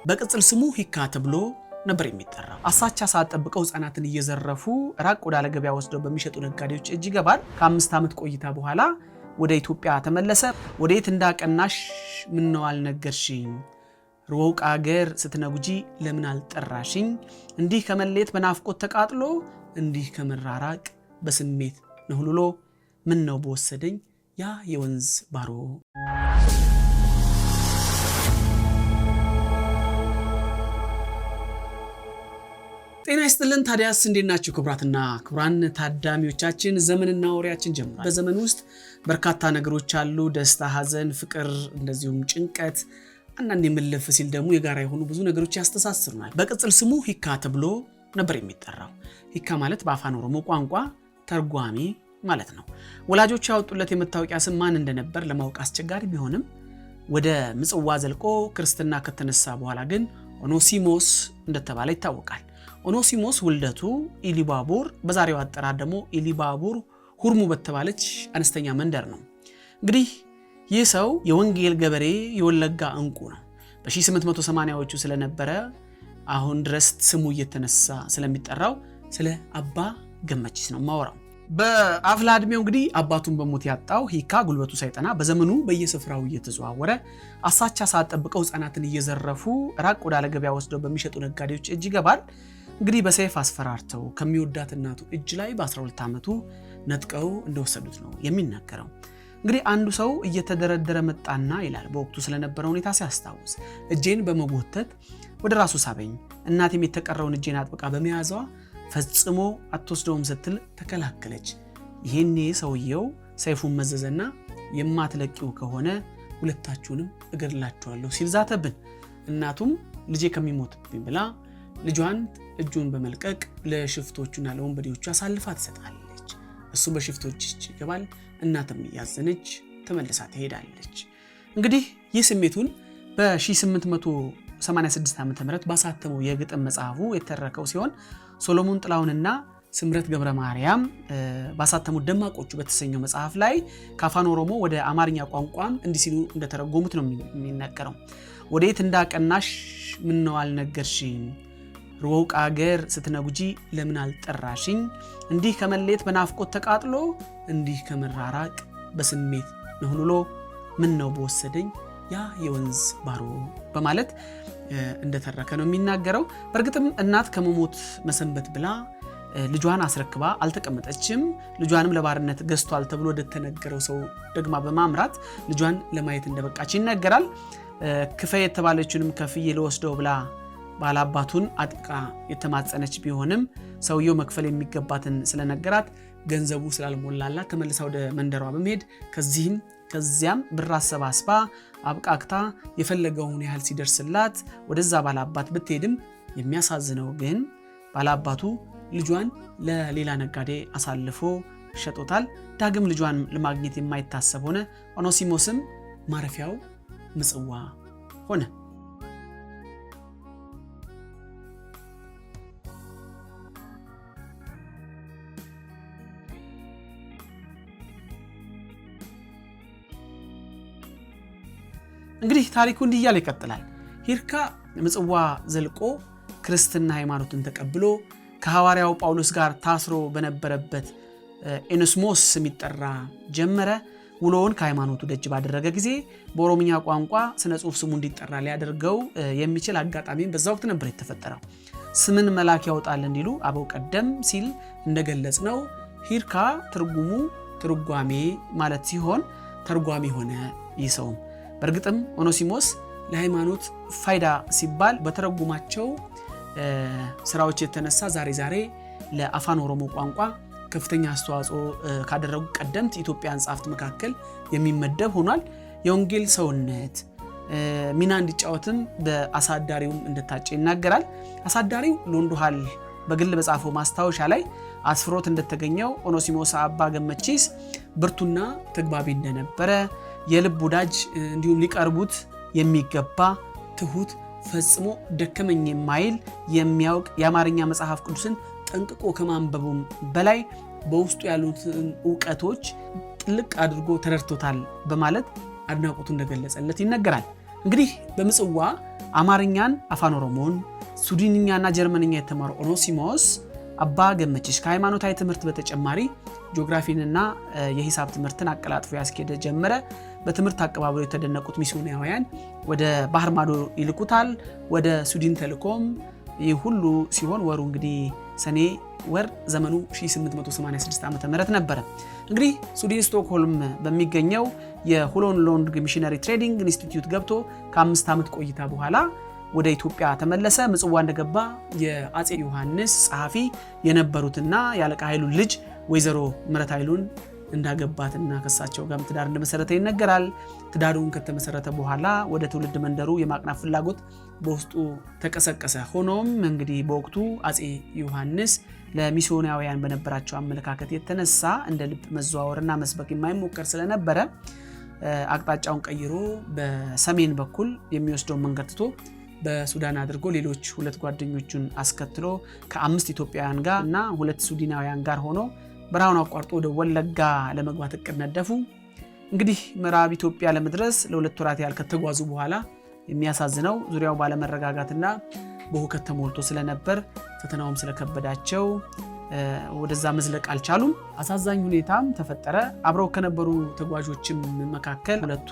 በቅጽል ስሙ ሂካ ተብሎ ነበር የሚጠራው። አሳቻ ሰዓት ጠብቀው ህፃናትን እየዘረፉ ራቅ ወዳለ ገበያ ወስደው በሚሸጡ ነጋዴዎች እጅ ይገባል። ከ5 ዓመት ቆይታ በኋላ ወደ ኢትዮጵያ ተመለሰ። ወዴት እንዳቀናሽ ምን ነው አልነገርሽኝ? ሩቅ አገር ስትነጉጂ ለምን አልጠራሽኝ? እንዲህ ከመለየት በናፍቆት ተቃጥሎ እንዲህ ከመራራቅ በስሜት ነህሉሎ ምን ነው በወሰደኝ ያ የወንዝ ባሮ። ጤና ይስጥልን። ታዲያስ እንዴት ናችሁ? ክቡራትና ክቡራን ታዳሚዎቻችን ዘመንና ወሬያችን ጀምሯል። በዘመን ውስጥ በርካታ ነገሮች አሉ። ደስታ፣ ሐዘን፣ ፍቅር፣ እንደዚሁም ጭንቀት፣ አንዳንድ የመለፍ ሲል ደግሞ የጋራ የሆኑ ብዙ ነገሮች ያስተሳስሩናል። በቅጽል ስሙ ሂካ ተብሎ ነበር የሚጠራው። ሂካ ማለት በአፋን ኦሮሞ ቋንቋ ተርጓሚ ማለት ነው። ወላጆች ያወጡለት የመታወቂያ ስም ማን እንደነበር ለማወቅ አስቸጋሪ ቢሆንም ወደ ምጽዋ ዘልቆ ክርስትና ከተነሳ በኋላ ግን ኦኖሲሞስ እንደተባለ ይታወቃል። ኦኖሲሞስ ውልደቱ ኢሊባቡር፣ በዛሬው አጠራር ደግሞ ኢሊባቡር ሁርሙ በተባለች አነስተኛ መንደር ነው። እንግዲህ ይህ ሰው የወንጌል ገበሬ የወለጋ እንቁ ነው። በ1880ዎቹ ስለነበረ አሁን ድረስ ስሙ እየተነሳ ስለሚጠራው ስለ አባ ገመቺስ ነው ማወራው። በአፍላ ዕድሜው እንግዲህ አባቱን በሞት ያጣው ሂካ ጉልበቱ ሳይጠና በዘመኑ በየስፍራው እየተዘዋወረ አሳቻ ሰዓት ጠብቀው ህፃናትን እየዘረፉ ራቅ ወዳለ ገበያ ወስደው በሚሸጡ ነጋዴዎች እጅ ይገባል። እንግዲህ በሰይፍ አስፈራርተው ከሚወዳት እናቱ እጅ ላይ በ12 ዓመቱ ነጥቀው እንደወሰዱት ነው የሚናገረው። እንግዲህ አንዱ ሰው እየተደረደረ መጣና ይላል በወቅቱ ስለነበረ ሁኔታ ሲያስታውስ፣ እጄን በመጎተት ወደ ራሱ ሳበኝ። እናቴም የተቀረውን እጄን አጥብቃ በመያዟ ፈጽሞ አትወስደውም ስትል ተከላከለች። ይሄኔ ሰውየው ሰይፉን መዘዘና የማትለቂው ከሆነ ሁለታችሁንም እገድላችኋለሁ ሲል ዛተብን። እናቱም ልጄ ከሚሞትብኝ ብላ ልጇን እጁን በመልቀቅ ለሽፍቶቹና ለወንበዴዎቹ አሳልፋ ትሰጣለች። እሱ በሽፍቶች እጅ ይገባል። እናትም እያዘነች ተመልሳ ትሄዳለች። እንግዲህ ይህ ስሜቱን በ1886 ዓ.ም ባሳተመው የግጥም መጽሐፉ የተረከው ሲሆን ሶሎሞን ጥላሁንና ስምረት ገብረ ማርያም ባሳተሙት ደማቆቹ በተሰኘው መጽሐፍ ላይ ከአፋን ኦሮሞ ወደ አማርኛ ቋንቋም እንዲህ ሲሉ እንደተረጎሙት ነው የሚነገረው። ወዴት እንዳቀናሽ ምን ነው አልነገርሽኝ? ሩቅ አገር ስትነጉጂ ለምን አልጠራሽኝ? እንዲህ ከመለየት በናፍቆት ተቃጥሎ እንዲህ ከመራራቅ በስሜት ነህሉሎ ምን ነው በወሰደኝ ያ የወንዝ ባሮ በማለት እንደተረከ ነው የሚናገረው። በእርግጥም እናት ከመሞት መሰንበት ብላ ልጇን አስረክባ አልተቀመጠችም። ልጇንም ለባርነት ገዝቷል ተብሎ እንደተነገረው ሰው ደግማ በማምራት ልጇን ለማየት እንደበቃች ይነገራል። ክፈይ የተባለችንም ከፍዬ ለወስደው ብላ ባላባቱን አጥብቃ የተማጸነች ቢሆንም ሰውየው መክፈል የሚገባትን ስለነገራት ገንዘቡ ስላልሞላላት ተመልሳ ወደ መንደሯ በመሄድ ከዚያም ብር አሰባስባ አብቃቅታ የፈለገውን ያህል ሲደርስላት ወደዛ ባላባት ብትሄድም የሚያሳዝነው ግን ባላባቱ ልጇን ለሌላ ነጋዴ አሳልፎ ሸጦታል። ዳግም ልጇን ለማግኘት የማይታሰብ ሆነ። ኦኖሲሞስም ማረፊያው ምጽዋ ሆነ። እንግዲህ ታሪኩ እንዲህ እያለ ይቀጥላል። ሂካ ምጽዋ ዘልቆ ክርስትና ሃይማኖትን ተቀብሎ ከሐዋርያው ጳውሎስ ጋር ታስሮ በነበረበት ኤኖስሞስ የሚጠራ ጀመረ። ውሎውን ከሃይማኖቱ ደጅ ባደረገ ጊዜ በኦሮምኛ ቋንቋ ስነ ጽሑፍ ስሙ እንዲጠራ ሊያደርገው የሚችል አጋጣሚም በዛ ወቅት ነበር የተፈጠረው። ስምን መልአክ ያወጣል እንዲሉ አበው ቀደም ሲል እንደገለጽ ነው። ሂካ ትርጉሙ ትርጓሜ ማለት ሲሆን ተርጓሚ ሆነ ይሰውም። በእርግጥም ኦኖሲሞስ ለሃይማኖት ፋይዳ ሲባል በተረጉማቸው ስራዎች የተነሳ ዛሬ ለአፋን ኦሮሞ ቋንቋ ከፍተኛ አስተዋጽኦ ካደረጉ ቀደምት ኢትዮጵያውያን ጸሐፍት መካከል የሚመደብ ሆኗል። የወንጌል ሰውነት ሚና እንዲጫወትም በአሳዳሪውም እንደታጨ ይናገራል። አሳዳሪው ሎንዶሃል በግል በጻፈው ማስታወሻ ላይ አስፍሮት እንደተገኘው ኦኖሲሞስ አባ ገመቺስ ብርቱና ተግባቢ እንደነበረ፣ የልብ ወዳጅ እንዲሁም ሊቀርቡት የሚገባ ትሁት፣ ፈጽሞ ደከመኝ የማይል የሚያውቅ የአማርኛ መጽሐፍ ቅዱስን ጠንቅቆ ከማንበቡም በላይ በውስጡ ያሉትን ዕውቀቶች ጥልቅ አድርጎ ተረድቶታል በማለት አድናቆቱ እንደገለጸለት ይነገራል። እንግዲህ በምጽዋ አማርኛን አፋን ኦሮሞን ሱዳንኛና ጀርመንኛ የተማረው ኦኖሲሞስ አባ ገመቺስ ከሃይማኖታዊ ትምህርት በተጨማሪ ጂኦግራፊንና የሂሳብ ትምህርትን አቀላጥፎ ያስኬደ ጀመረ። በትምህርት አቀባበሉ የተደነቁት ሚስዮናውያን ወደ ባህር ማዶ ይልኩታል። ወደ ሱዳን ተልኮም ይህ ሁሉ ሲሆን ወሩ እንግዲህ ሰኔ ወር ዘመኑ 1886 ዓመተ ምህረት ነበር። እንግዲህ ሱዳን ስቶክሆልም በሚገኘው የሆሎንሎንድ ሚሽነሪ ትሬዲንግ ኢንስቲትዩት ገብቶ ከ5 ዓመት ቆይታ በኋላ ወደ ኢትዮጵያ ተመለሰ። ምጽዋ እንደገባ የአጼ ዮሐንስ ጸሐፊ የነበሩትና ያለቃ ኃይሉ ልጅ ወይዘሮ ምረት ኃይሉን እንዳገባትና ከሳቸው ጋር ትዳር እንደመሰረተ ይነገራል። ትዳሩን ከተመሰረተ በኋላ ወደ ትውልድ መንደሩ የማቅናት ፍላጎት በውስጡ ተቀሰቀሰ። ሆኖም እንግዲህ በወቅቱ አጼ ዮሐንስ ለሚስዮናውያን በነበራቸው አመለካከት የተነሳ እንደ ልብ መዘዋወርና መስበክ የማይሞከር ስለነበረ አቅጣጫውን ቀይሮ በሰሜን በኩል የሚወስደው መንገድ ትቶ በሱዳን አድርጎ ሌሎች 2 ጓደኞቹን አስከትሎ ከ5 ኢትዮጵያውያን ጋር እና 2 ሱዳናውያን ጋር ሆኖ በረሃውን አቋርጦ ወደ ወለጋ ለመግባት እቅድ ነደፉ። እንግዲህ ምዕራብ ኢትዮጵያ ለመድረስ ለ2 ወራት ያህል ከተጓዙ በኋላ የሚያሳዝነው ዙሪያው ባለመረጋጋትና በሁከት ተሞልቶ ስለነበር ፈተናውም ስለከበዳቸው ወደዛ መዝለቅ አልቻሉም። አሳዛኝ ሁኔታም ተፈጠረ። አብረው ከነበሩ ተጓዦችም መካከል 2ቱ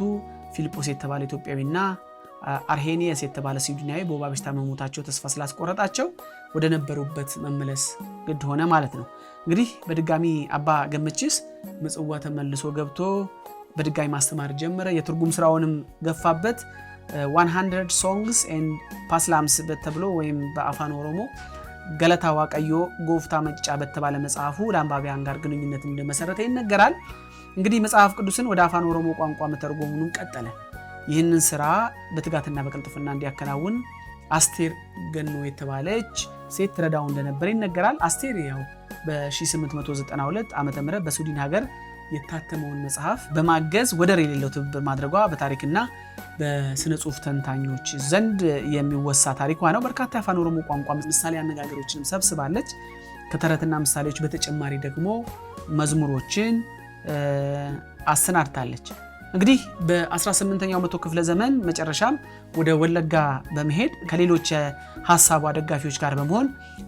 ፊልጶስ የተባለ ኢትዮጵያዊና አርሄኒየስ የተባለ ሱዳናዊ በወባ በሽታ መሞታቸው ተስፋ ስላስቆረጣቸው ወደ ነበሩበት መመለስ ግድ ሆነ ማለት ነው። እንግዲህ በድጋሚ አባ ገመቺስ ምጽዋ ተመልሶ ገብቶ በድጋሚ ማስተማር ጀመረ። የትርጉም ስራውንም ገፋበት። 100 songs and paslams በተብሎ ወይም በአፋን ኦሮሞ ገለታ ዋቀዮ ጎፍታ መጫ በተባለ መጽሐፉ ለአንባቢያን ጋር ግንኙነት እንደመሰረተ ይነገራል። እንግዲህ መጽሐፍ ቅዱስን ወደ አፋን ኦሮሞ ቋንቋ መተርጎሙን ቀጠለ። ይህንን ስራ በትጋትና በቅልጥፍና እንዲያከናውን አስቴር ገኖ የተባለች ሴት ትረዳው እንደነበር ይነገራል። አስቴር ያው በ1892 ዓመተ ምህረት በሱዳን ሀገር የታተመውን መጽሐፍ በማገዝ ወደር የሌለው ትብብር ማድረጓ በታሪክና በስነ ጽሁፍ ተንታኞች ዘንድ የሚወሳ ታሪኳ ነው። በርካታ የአፋን ኦሮሞ ቋንቋ ምሳሌ አነጋገሮችን ሰብስባለች። ከተረትና ምሳሌዎች በተጨማሪ ደግሞ መዝሙሮችን አሰናድታለች። እንግዲህ በ18ኛው መቶ ክፍለ ዘመን መጨረሻም ወደ ወለጋ በመሄድ ከሌሎች ሐሳቧ ደጋፊዎች ጋር በመሆን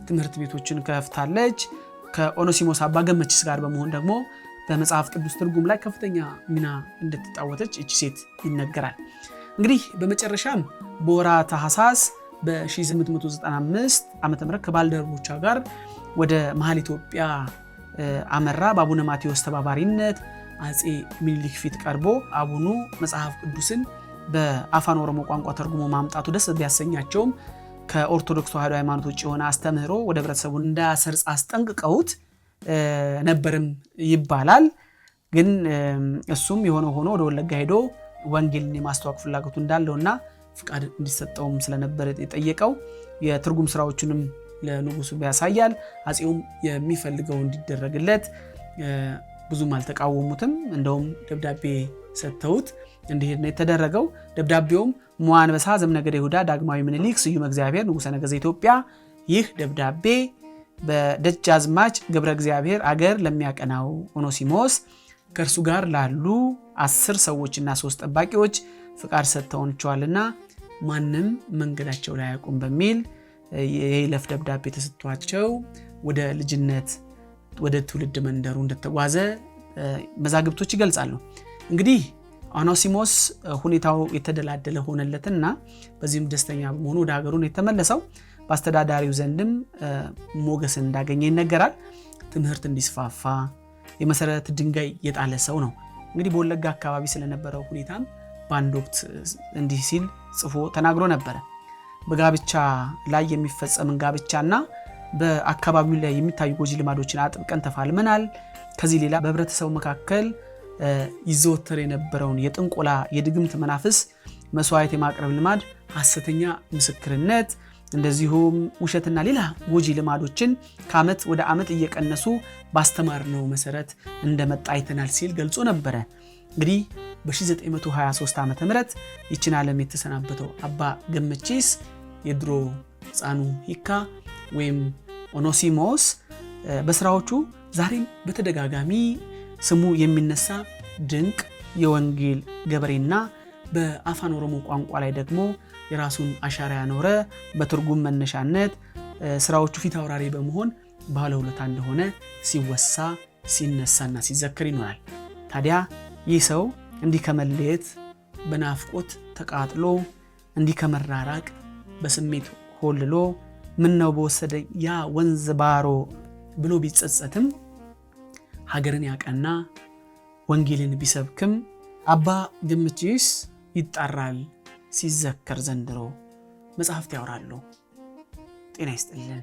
ትምህርት ቤቶችን ከፍታለች። ከኦኖሲሞስ አባ ገመቺስ ጋር በመሆን ደግሞ በመጽሐፍ ቅዱስ ትርጉም ላይ ከፍተኛ ሚና እንደተጫወተች እቺ ሴት ይነገራል። እንግዲህ በመጨረሻም በወራ ታኅሳስ በ1895 ዓመተ ምህረት ከባልደረቦቿ ጋር ወደ መሃል ኢትዮጵያ አመራ። በአቡነ ማቴዎስ ተባባሪነት አጼ ሚኒሊክ ፊት ቀርቦ አቡኑ መጽሐፍ ቅዱስን በአፋን ኦሮሞ ቋንቋ ተርጉሞ ማምጣቱ ደስ ቢያሰኛቸውም ከኦርቶዶክስ ተዋሕዶ ሃይማኖት ውጭ የሆነ አስተምህሮ ወደ ህብረተሰቡ እንዳያሰርጽ አስጠንቅቀውት ነበርም ይባላል። ግን እሱም የሆነ ሆኖ ወደ ወለጋ ሄዶ ወንጌልን የማስተዋወቅ ፍላጎቱ እንዳለውና ፍቃድ እንዲሰጠውም ስለነበር የጠየቀው የትርጉም ስራዎቹንም ለንጉሱ ያሳያል። አጼውም የሚፈልገው እንዲደረግለት ብዙም አልተቃወሙትም። እንደውም ደብዳቤ ሰጥተውት እንዲሄድ ነው የተደረገው። ደብዳቤውም ሞአንበሳ ዘምነገደ ይሁዳ ዳግማዊ ምኒልክ ስዩም እግዚአብሔር ንጉሠ ነገሥተ ኢትዮጵያ፣ ይህ ደብዳቤ በደጃዝማች ገብረ እግዚአብሔር አገር ለሚያቀናው ኦኖሲሞስ ከእርሱ ጋር ላሉ 10 ሰዎችና 3 ጠባቂዎች ፍቃድ ሰጥተውንቸዋልና ማንም መንገዳቸው ላይ ያቁም በሚል የይለፍ ደብዳቤ ተሰጥቷቸው ወደ ልጅነት ወደ ትውልድ መንደሩ እንደተጓዘ መዛግብቶች ይገልጻሉ። እንግዲህ ኦኖሲሞስ ሁኔታው የተደላደለ ሆነለትና በዚህም ደስተኛ በመሆኑ ወደ ሀገሩ የተመለሰው በአስተዳዳሪው ዘንድም ሞገስን እንዳገኘ ይነገራል። ትምህርት እንዲስፋፋ የመሰረት ድንጋይ የጣለ ሰው ነው። እንግዲህ በወለጋ አካባቢ ስለነበረው ሁኔታም በአንድ ወቅት እንዲህ ሲል ጽፎ ተናግሮ ነበረ። በጋብቻ ላይ የሚፈጸምን ጋብቻና በአካባቢው ላይ የሚታዩ ጎጂ ልማዶችን አጥብቀን ተፋልመናል። ከዚህ ሌላ በህብረተሰቡ መካከል ይዘወተር የነበረውን የጥንቆላ የድግምት መናፍስ መስዋዕት የማቅረብ ልማድ፣ ሐሰተኛ ምስክርነት፣ እንደዚሁም ውሸትና ሌላ ጎጂ ልማዶችን ከዓመት ወደ ዓመት እየቀነሱ ባስተማርነው መሰረት እንደመጣ አይተናል ሲል ገልጾ ነበረ። እንግዲህ በ1923 ዓ.ም ይችን ዓለም የተሰናበተው አባ ገመቺስ የድሮ ሕፃኑ ሂካ ወይም ኦኖሲሞስ በስራዎቹ ዛሬም በተደጋጋሚ ስሙ የሚነሳ ድንቅ የወንጌል ገበሬና በአፋን ኦሮሞ ቋንቋ ላይ ደግሞ የራሱን አሻራ ያኖረ በትርጉም መነሻነት ስራዎቹ ፊት አውራሪ በመሆን ባለውለታ እንደሆነ ሲወሳ ሲነሳና ሲዘክር ይኖራል። ታዲያ ይህ ሰው እንዲህ ከመለየት በናፍቆት ተቃጥሎ እንዲህ ከመራራቅ በስሜት ሆልሎ ምን ነው በወሰደኝ ያ ወንዝ ባሮ ብሎ ቢጸጸትም ሀገርን ያቀና ወንጌልን ቢሰብክም አባ ግምችስ ይጣራል ሲዘከር ዘንድሮ መጽሐፍት ያወራሉ። ጤና ይስጥልን።